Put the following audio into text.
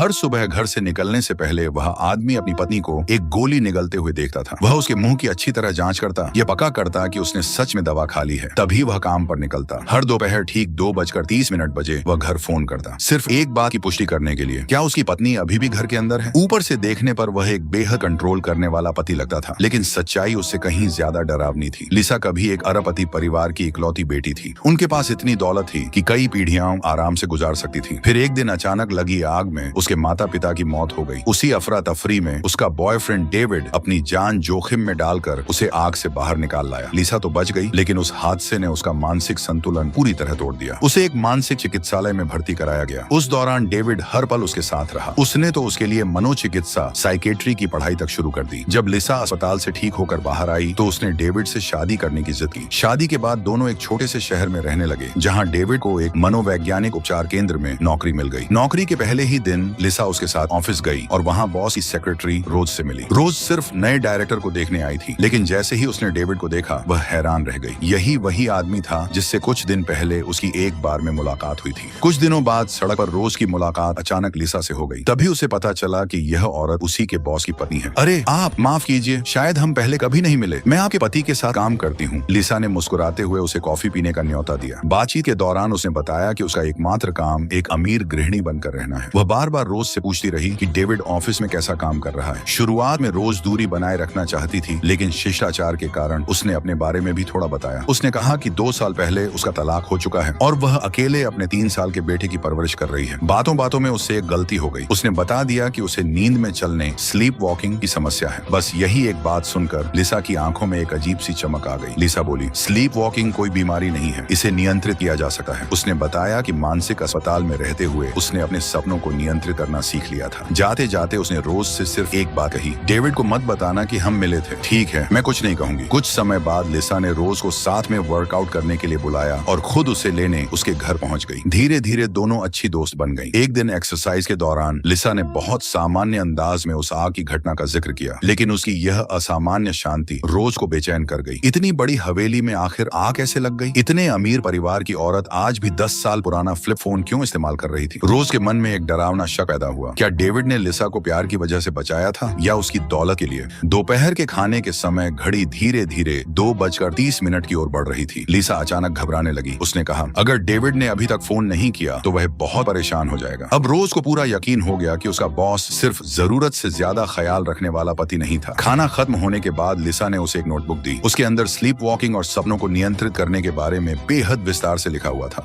हर सुबह घर से निकलने से पहले वह आदमी अपनी पत्नी को एक गोली निगलते हुए देखता था। वह उसके मुंह की अच्छी तरह जांच करता, यह पक्का करता कि उसने सच में दवा खा ली है, तभी वह काम पर निकलता। हर दोपहर ठीक 2:30 बजे वह घर फोन करता, सिर्फ एक बात की पुष्टि करने के लिए, क्या उसकी पत्नी अभी भी घर के अंदर है। ऊपर से देखने पर वह एक बेहद कंट्रोल करने वाला पति लगता था, लेकिन सच्चाई उससे कहीं ज्यादा डरावनी थी। लिसा कभी एक अरबपति परिवार की इकलौती बेटी थी। उनके पास इतनी दौलत थी कि कई पीढ़ियां आराम से गुजार सकती थी। फिर एक दिन अचानक लगी आग में उसके माता पिता की मौत हो गई। उसी अफरा तफरी में उसका बॉयफ्रेंड डेविड अपनी जान जोखिम में डालकर उसे आग से बाहर निकाल लाया। लिसा तो बच गई, लेकिन उस हादसे ने उसका मानसिक संतुलन पूरी तरह तोड़ दिया। उसे एक मानसिक चिकित्सालय में भर्ती कराया गया। उस दौरान डेविड हर पल उसके साथ रहा। उसने तो उसके लिए मनोचिकित्सा साइकेट्री की पढ़ाई तक शुरू कर दी। जब लिसा अस्पताल से ठीक होकर बाहर आई तो उसने डेविड से शादी करने की जिद की। शादी के बाद दोनों एक छोटे से शहर में रहने लगे, जहाँ डेविड को एक मनोवैज्ञानिक उपचार केंद्र में नौकरी मिल गई। नौकरी के पहले ही दिन लिसा उसके साथ ऑफिस गई और वहाँ बॉस की सेक्रेटरी रोज से मिली। रोज सिर्फ नए डायरेक्टर को देखने आई थी, लेकिन जैसे ही उसने डेविड को देखा वह हैरान रह गई। यही वही आदमी था जिससे कुछ दिन पहले उसकी एक बार में मुलाकात हुई थी। कुछ दिनों बाद सड़क पर रोज की मुलाकात अचानक लिसा से हो गई। तभी उसे पता चला कि यह औरत उसी के बॉस की पत्नी है। अरे आप माफ कीजिए, शायद हम पहले कभी नहीं मिले, मैं आपके पति के साथ काम करती हूँ। लिसा ने मुस्कुराते हुए उसे कॉफी पीने का न्योता दिया। बातचीत के दौरान उसने बताया कि उसका एकमात्र काम एक अमीर गृहिणी बनकर रहना है। वह बार बार रोज से पूछती रही कि डेविड ऑफिस में कैसा काम कर रहा है। शुरुआत में रोज दूरी बनाए रखना चाहती थी, लेकिन शिष्टाचार के कारण उसने अपने बारे में भी थोड़ा बताया। उसने कहा कि 2 साल पहले उसका तलाक हो चुका है और वह अकेले अपने 3 साल के बेटे की परवरिश कर रही है। बातों बातों में उससे एक गलती हो गई। उसने बता दिया कि उसे नींद में चलने स्लीप वॉकिंग की समस्या है। बस यही एक बात सुनकर लिसा की आंखों में एक अजीब सी चमक आ गई। लिसा बोली, स्लीप वॉकिंग कोई बीमारी नहीं है, इसे नियंत्रित किया जा सकता है। उसने बताया कि मानसिक अस्पताल में रहते हुए उसने अपने सपनों को नियंत्रित करना सीख लिया था। जाते जाते उसने रोज से सिर्फ एक बात कही, डेविड को मत बताना कि हम मिले थे। ठीक है, मैं कुछ नहीं कहूंगी। कुछ समय बाद लिसा ने रोज को साथ में वर्कआउट करने के लिए बुलाया और खुद उसे लेने उसके घर पहुंच गई। धीरे धीरे दोनों अच्छी दोस्त बन गई। एक दिन एक्सरसाइज के दौरान लिसा ने बहुत सामान्य अंदाज में उस आग की घटना का जिक्र किया, लेकिन उसकी यह असामान्य शांति रोज को बेचैन कर गई। इतनी बड़ी हवेली में आखिर आग कैसे लग गई? इतने अमीर परिवार की औरत आज भी 10 साल पुराना फ्लिप फोन क्यों इस्तेमाल कर रही थी? रोज के मन में एक डरावना शक पैदा हुआ। क्या डेविड ने लिसा को प्यार की वजह से बचाया था या उसकी दौलत के लिए? दोपहर के खाने के समय घड़ी धीरे धीरे 2:30 की ओर बढ़ रही थी। लिसा अचानक घबराने लगी। उसने कहा, अगर डेविड ने अभी तक फोन नहीं किया तो वह बहुत परेशान हो जाएगा। अब रोज को पूरा यकीन हो गया कि उसका बॉस सिर्फ जरूरत से ज्यादा ख्याल रखने वाला पति नहीं था। खाना खत्म होने के बाद लिसा ने उसे एक नोटबुक दी। उसके अंदर स्लीप वॉकिंग और सपनों को नियंत्रित करने के बारे में बेहद विस्तार से लिखा हुआ था।